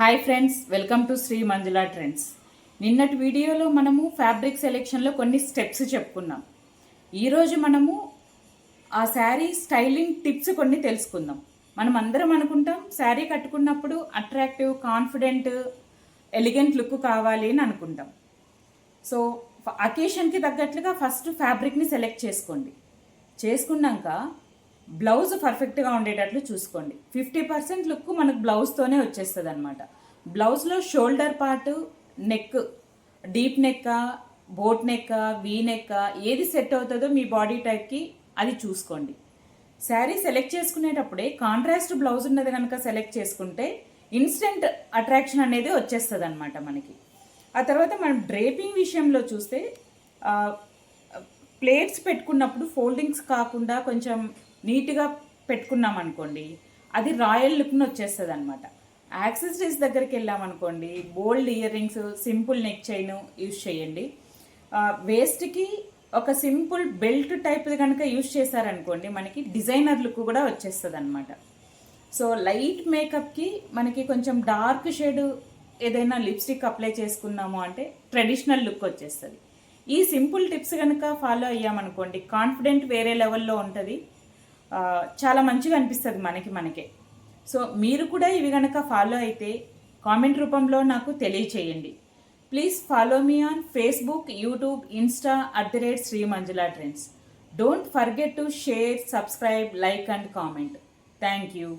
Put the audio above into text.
Hi friends, welcome to Sri Manjula Trends. నిన్నటి వీడియోలో మనము ఫ్యాబ్రిక్ సెలెక్షన్లో కొన్ని స్టెప్స్ చెప్పుకున్నాం. ఈరోజు మనము ఆ శారీ స్టైలింగ్ టిప్స్ కొన్ని తెలుసుకుందాం. మనం అందరం అనుకుంటాం శారీ కట్టుకున్నప్పుడు అట్రాక్టివ్, కాన్ఫిడెంట్, ఎలిగెంట్ లుక్ కావాలి అని అనుకుంటాం. సో అకేషన్కి తగ్గట్లుగా ఫస్ట్ ఫ్యాబ్రిక్ని సెలెక్ట్ చేసుకున్నాక బ్లౌజ్ పర్ఫెక్ట్గా ఉండేటట్లు చూసుకోండి. 50% లుక్ మనకు బ్లౌజ్తోనే వచ్చేస్తుంది అనమాట. బ్లౌజ్లో shoulder part, neck, deep neck, boat neck, V neck ఏది సెట్ అవుతుందో మీ బాడీ టైప్కి అది చూసుకోండి. శారీ సెలెక్ట్ చేసుకునేటప్పుడే కాంట్రాస్ట్ బ్లౌజ్ ఉన్నది కనుక సెలెక్ట్ చేసుకుంటే ఇన్స్టెంట్ అట్రాక్షన్ అనేది వచ్చేస్తుంది అనమాట మనకి. ఆ తర్వాత మనం డ్రేపింగ్ విషయంలో చూస్తే ప్లేట్స్ పెట్టుకున్నప్పుడు ఫోల్డింగ్స్ కాకుండా కొంచెం నీట్గా పెట్టుకున్నాం అనుకోండి, అది రాయల్ లుక్ని వచ్చేస్తుంది అనమాట. యాక్సెసరీస్ దగ్గరికి వెళ్ళామనుకోండి, bold earrings, simple neck chain use చేయండి. వేస్ట్కి ఒక సింపుల్ బెల్ట్ టైప్ కనుక యూజ్ చేశారనుకోండి, మనకి డిజైనర్ లుక్ కూడా వచ్చేస్తుంది అనమాట. సో లైట్ మేకప్కి మనకి కొంచెం డార్క్ షేడ్ ఏదైనా లిప్స్టిక్ అప్లై చేసుకున్నాము అంటే ట్రెడిషనల్ లుక్ వచ్చేస్తుంది. ఈ సింపుల్ టిప్స్ కనుక ఫాలో అయ్యామనుకోండి, కాన్ఫిడెంట్ వేరే లెవెల్లో ఉంటుంది, చాలా మంచిగా అనిపిస్తుంది మనకే. సో మీరు కూడా ఇవి కనుక ఫాలో అయితే కామెంట్ రూపంలో నాకు తెలియచేయండి. Please follow me on Facebook, YouTube, Insta @Sri Manjula Trends. Don't forget to share, subscribe, like and comment. Thank you.